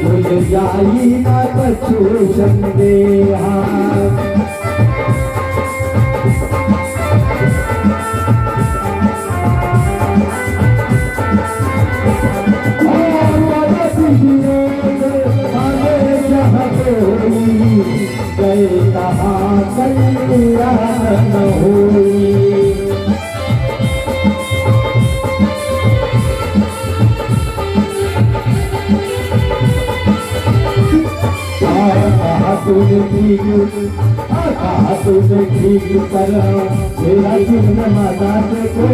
भूल जाई ना कछु संदेहा गए कहाँ कलिया न हुई तूने ठीक करा मेरा जीवन माता को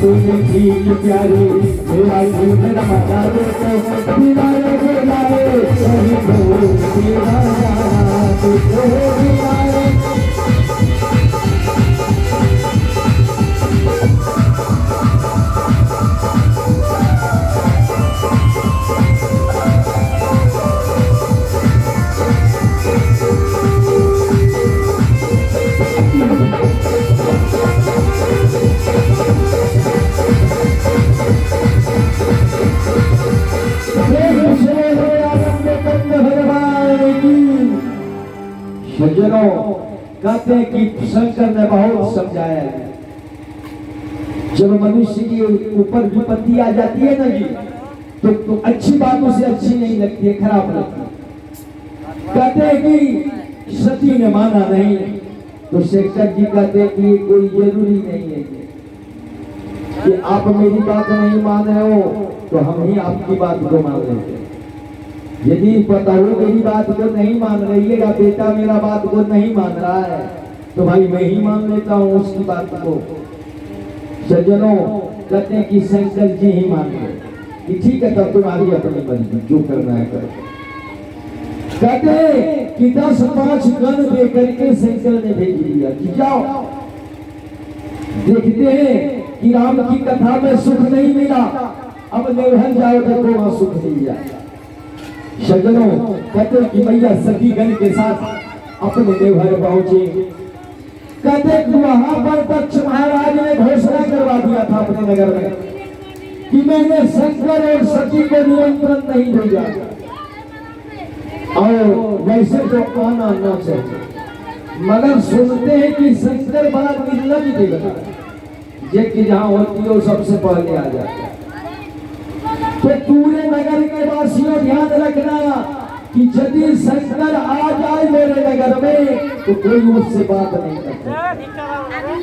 तूने ठीक प्यारी मेरा जीवन माता को बिलाए बिलाए सही बिलाए सज्जनों कहते हैं कि शंकर ने बहुत समझाया है जब मनुष्य के ऊपर विपत्ति आ जाती है ना जी तो अच्छी बातों से अच्छी नहीं लगती है, खराब लगती है। कहते हैं कि सती ने माना नहीं तो शंकर जी कहते हैं कि कोई जरूरी नहीं है कि आप मेरी बात नहीं मान रहे हो तो हम ही आपकी बात को मान लेते हैं। यदि पता हो मेरी बात को नहीं मान रही है या बेटा मेरा बात को नहीं मान रहा है तो भाई मैं ही मान लेता हूँ उसकी बात को। सज्जनों कहते हैं कि शंकर जी ही मान गए कि ठीक है तब तुम्हारी अपनी मर्जी जो करना है करो। कहते हैं कि 10-5 गन दे करके शंकर ने भेज दिया कि जाओ देखते हैं कि राम की कथा में सुख नहीं मिला अब नेवहन जाओ देखो वहां सुख मिल जाए। सज्जनों कहते कि भैया सती गण के साथ अपने देवघर पहुंचे। कहते वहां पर दक्ष महाराज ने घोषणा करवा दिया था अपने नगर में कि मैंने शंकर और सती को निमंत्रण नहीं भेजा और वैसे तो आना न चाहिए मगर सुनते हैं कि शंकर बड़ा निर्लज देवता जे कि जहां होती है वो सबसे पहले आ जाता है। तो पूरे नगर के वासियों ध्यान रखना कि यदि शंकर आ जाए मेरे नगर में तो कोई उससे बात नहीं करता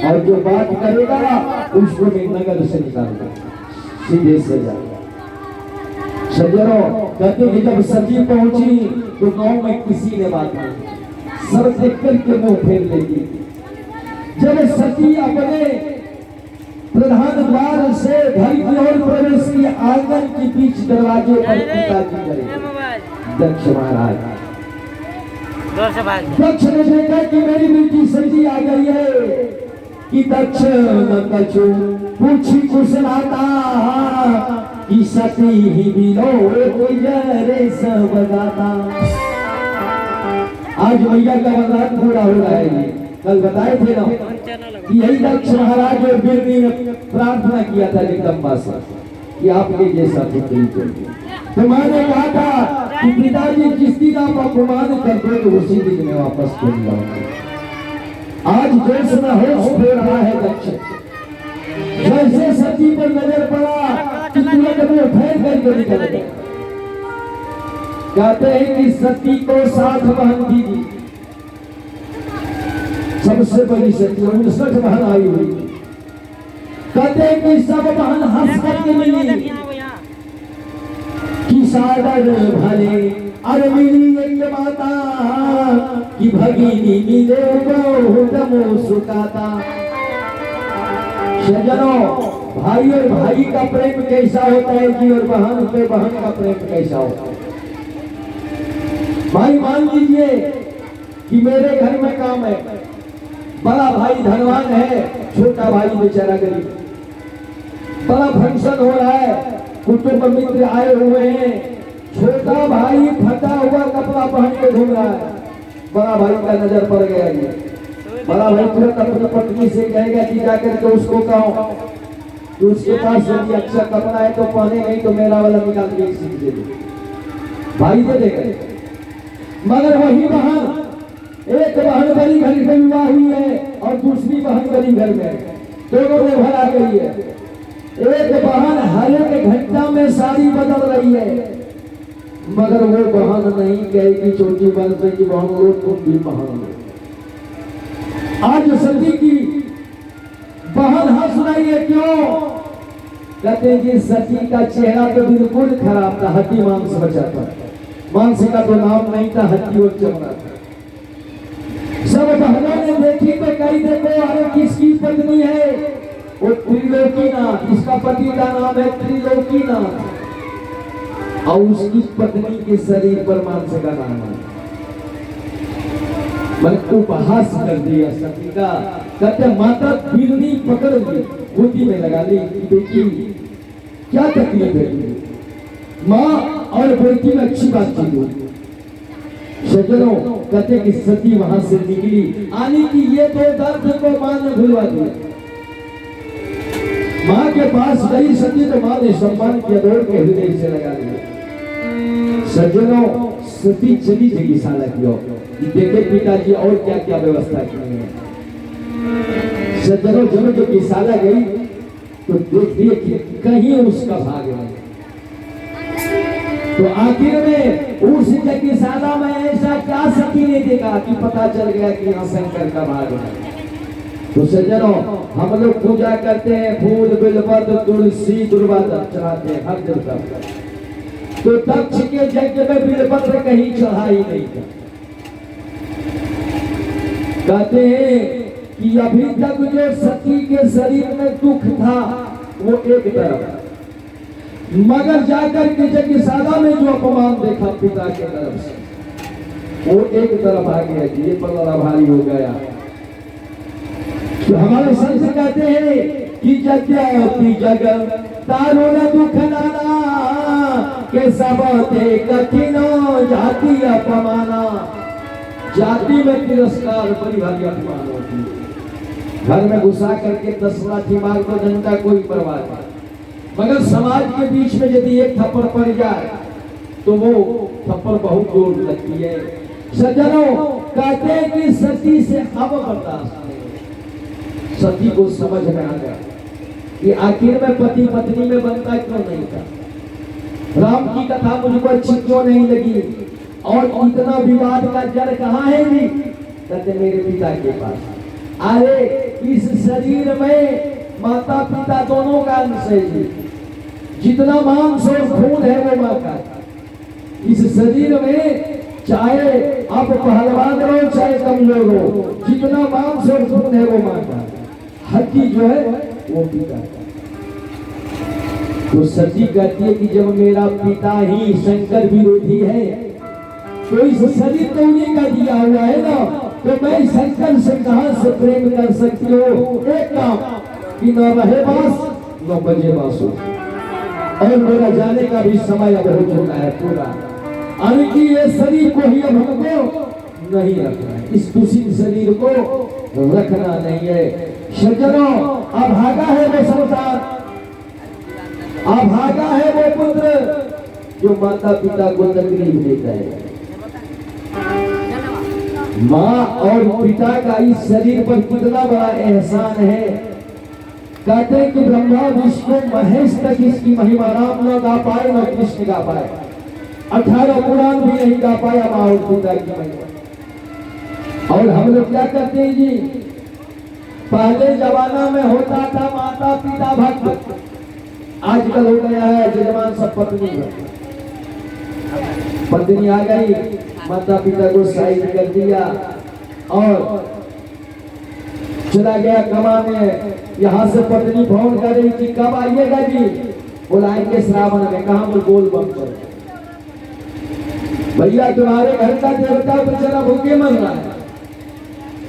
और जो बात करेगा उसको मैं नगर से निकालूंगा सीधे से जाएगा। सज्जनों कहते कि जब सती पहुंची तो गांव में किसी ने बात नहीं सर देख करके मुंह फेर लेगी। जब सती अपने प्रधान द्वार से घर की ओर प्रवेश की आंगन के बीच दरवाजे पर पिताजी करे दक्ष महाराज दक्ष ने देखा कि मेरी बेटी सती आ गई है कि दक्ष नंदचू पूछी कुशलाता कि सती ही बिलो रे सब गाता। आज भैया का वरदान पूरा हो रहा है। कल बताए थे ना कि यही दक्ष महाराज और बिरनी ने प्रार्थना किया था जगदम्बा से कि आपके जैसा पुत्री चाहिए। तो मैंने कहा था कि पिताजी जिस दिन आप अपमान करते तो उसी दिन में वापस चल जाऊंगा। आज देश में होश दे रहा है दक्ष। जैसे सती पर नजर पड़ा कि तुरंत में फेंक करके निकल गए। कहते हैं कि सती को साथ बहन दीजिए सबसे बड़ी सती 59 बहन आई हुई। कहते हैं कि सब बहन हंस करके मिली कि सागर भले अरे मिली एक माता कि भगिनी मिले बहुत सुखाता। सज्जनों, भाई और भाई का प्रेम कैसा होता है जी, और बहन पे बहन का प्रेम कैसा होता है। भाई मान लीजिए कि मेरे घर में काम है, बड़ा भाई धनवान है, छोटा भाई बेचारा गरीब। बड़ा फंक्शन हो रहा है, कुटुंब मित्र आए हुए हैं, छोटा भाई फटा हुआ कपड़ा पहन के घूम रहा है। बड़ा भाई का नजर पड़ गया ये, बड़ा भाई तुरंत अपनी पत्नी से कहेगा कि जाकर के उसको कहो कि उसके पास यदि अच्छा कपड़ा है तो पहने, नहीं तो मेरा वाला निकाल के सीख दे दे। भाई दे देगा। मगर वही बहन, एक बहन बड़ी घर में विवाह हुई है और दूसरी बहन बड़ी घर में, दोनों में भरा गई है। एक बहन हर एक घंटा में साड़ी बदल रही है, मगर वो बहन नहीं कहेगी छोटी बहन से कि बहन लो तुम भी बहन लो। आज सती की बहन हंस रही है, क्यों? कहते जी सती का चेहरा तो बिल्कुल खराब था, हड्डी मांस बचा था, मांस का तो नाम नहीं था, हड्डी और चमड़ा था। सब बहनों ने देखी तो कही देखो अरे किसकी पत्नी है, वो त्रिलोकीनाथ, इसका पति का नाम है त्रिलोकीनाथ, और उसकी पत्नी के शरीर पर मांस का नाम है। मन उपहास कर दिया सती का। कहते माता बिरनी पकड़ ली, गोदी में लगा ली कि बेटी क्या तकलीफ है, माँ और बेटी में अच्छी बातचीत हुई। सज्जनों, कहते कि सती वहां से निकली, आने की ये तो दर्द को मां ने भुलवा दिया। मां के पास गई सती तो मां ने सम्मान किया, दौड़ के हृदय से लगा लिया। सज्जनों, सती चली जगीशाला की ओर, देखे पिताजी और क्या क्या व्यवस्था की है। सज्जनों, जब जगीशाला गई तो देखिए कि कहीं उसका भाग नहीं, तो आखिर में उस जगीशाला में ऐसा क्या सती ने देखा कि पता चल गया कि यहाँ शंकर का भाग है। तो सज्जनों, हम लोग पूजा करते हैं, फूल बेलपत्र तुलसी दुर्वा चढ़ाते हैं हर देवता, तो दक्ष के यज्ञ में बिलपत्र कहीं चढ़ाई नहीं था। कहते हैं कि अभी तक जो सती के शरीर में दुख था वो एक तरफ, मगर जाकर के यज्ञशाला में जो अपमान देखा पिता के तरफ से वो एक तरफ आ गया कि ये बड़ा भारी हो गया। तो हमारे संत कहते हैं कि यज्ञ जगत तारो न दुख नाना के सब थे कठिनो जाति अपमाना। जाति में तिरस्कार बड़ी भारी अपमान होती है। घर में घुसा करके 10 लाठी मार दो, जनता कोई परवाह नहीं, मगर समाज के बीच में यदि एक थप्पड़ पड़ जाए तो वो थप्पड़ बहुत जोर लगती है। सज्जनों, कहते हैं कि सती से अब बर्दाश्त नहीं। सती को समझ में आ गया कि आखिर में पति पत्नी में बनता क्यों नहीं था। राम की कथा मुझको अच्छी क्यों नहीं लगी, और इतना विवाद का जड़ कहाँ है जी? कहते मेरे पिता के पास। अरे इस शरीर में माता पिता दोनों का अंश है जी, जितना मांस और खून है वो माँ का। इस शरीर में चाहे आप पहलवान हो चाहे कमजोर हो, जितना मांस और खून है वो माँ का, हड्डी जो है वो पिता का। तो सती कहती है कि जब मेरा पिता ही शंकर विरोधी है तो इस शरीर तो उन्हीं का दिया हुआ है ना, तो मैं शंकर से कहां से प्रेम कर सकती हूँ? एक काम कि न रहे बास न बजे बासु, और मेरा जाने का भी समय अब हो चुका है पूरा। कि ये शरीर को ही अब हमको नहीं रखना है, इस दूषित शरीर को रखना नहीं है। सज्जनों, अभागा है वो संसार, अभागा है वो पुत्र जो माता पिता को तकलीफ देता है। माँ और पिता का इस शरीर पर कितना बड़ा एहसान है। कहते हैं कि ब्रह्मा विष्णु महेश तक इसकी महिमा राम न गा पाए न कृष्ण गा पाए, 18 पुराण भी नहीं गा पाया माँ और पिता की महिमा। और हम लोग क्या करते हैं जी? पहले जमाना में होता था माता पिता भक्त, आजकल हो गया है जजमान सब पत्नी भक्त। पत्नी आ गई, माता पिता को साइड कर दिया और चला गया कमाने। यहाँ से पत्नी फोन कर रही थी कब आइएगा जी, बुलाएंगे श्रावण में। कहा बोल बम चल भैया, तुम्हारे घर का देवता बेचारा भूखे मर रहा है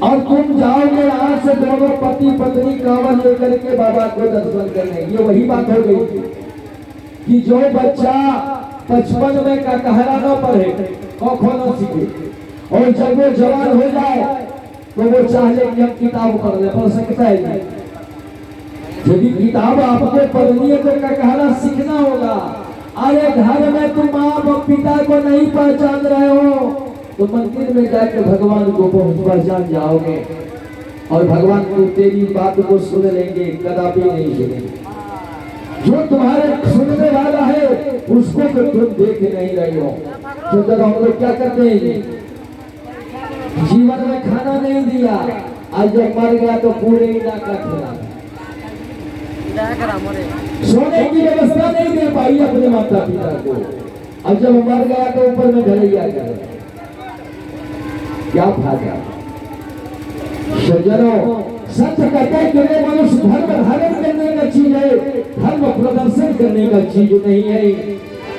और तुम जाओगे यहाँ से दोनों पति पत्नी कांवर लेकर के बाबा को दर्शन करने। ये वही बात हो गई थी कि जो बच्चा 55 में का कहरा न पढ़े कखो न सीखे और जब वो जवान हो जाए तो वो चाहे कि हम किताब पढ़ ले, पढ़ सकता है नहीं। यदि किताब आपको पढ़नी है तो कहरा सीखना होगा। अरे घर में तुम माँ पिता को नहीं पहचान रहे हो तो मंदिर में जाकर भगवान को पहचान जाओगे और भगवान को तेरी बात को सुन लेंगे, कदापि नहीं सुनेंगे। जो तुम्हारे सुनने वाला है उसको तो तुम देख नहीं रहे हो। तो जब हम लोग क्या करते हैं, जीवन में खाना नहीं दिया, आज जब मर गया तो पूरे इलाका खिला, सोने की व्यवस्था नहीं दे पाई अपने माता पिता को। अब जब मर गया तो ऊपर में घरैया कर, क्या फायदा। सज्जनों, सच कहते हैं कि मनुष्य धर्म धारण करने का चीज है, धर्म प्रदर्शन करने का चीज नहीं है।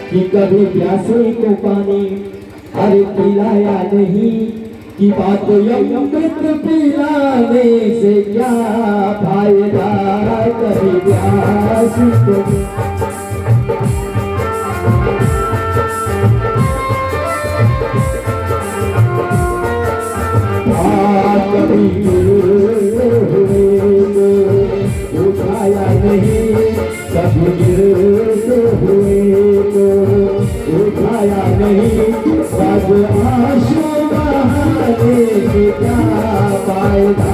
कि कभी प्यासे को पानी अरे पिलाया नहीं, कि बात अमृत पिलाने से क्या फायदा। कभी प्यासी को कभी उठाया नहीं, कभी गिरते हुए को उठाया नहीं। सब आंसू बहाने से क्या फायदा।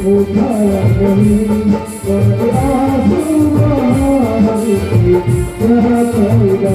उठाया नहीं, सब आंसू बहाने से क्या फायदा।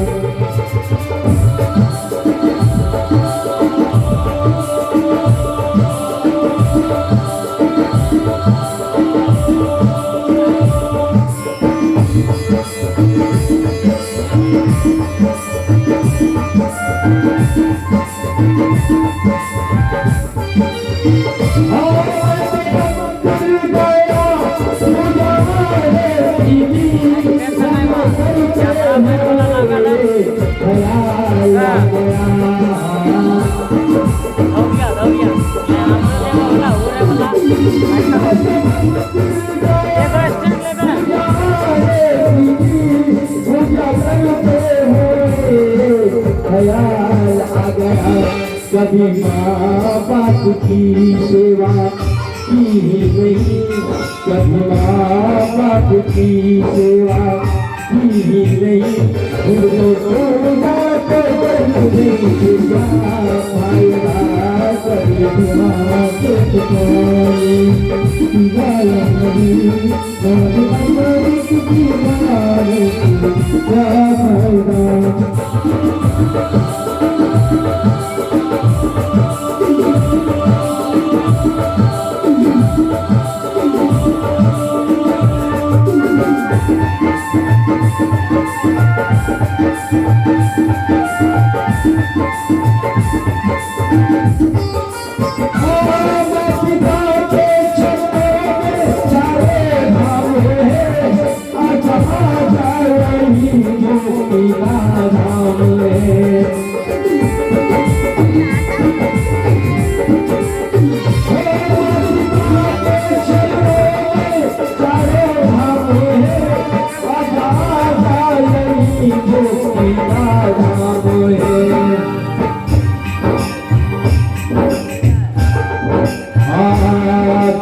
कभी माँ बाप की सेवा की नहीं, कभी माँ बाप की सेवा की नहीं।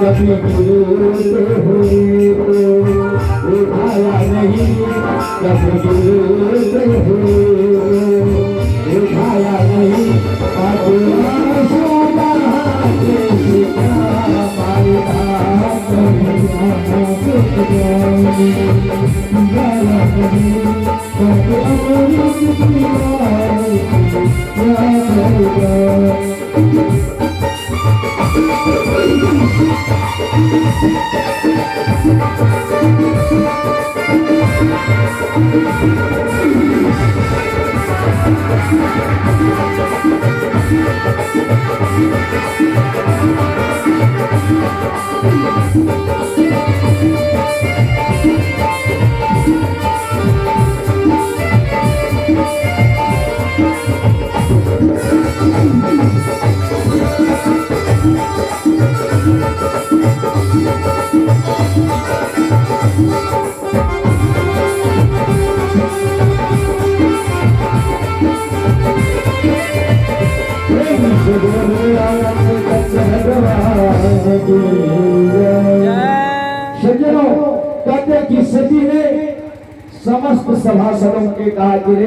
कभी गिरते हुए को उठाया नहीं, कभी गिरते हुए उठाया नहीं। आंसू बहाने से क्या फायदा। कभी अमृत पिलाने से क्या फायदा। Thank you. सज्जनों, कहते कि सजी ने समस्त सभासदों के कहा कि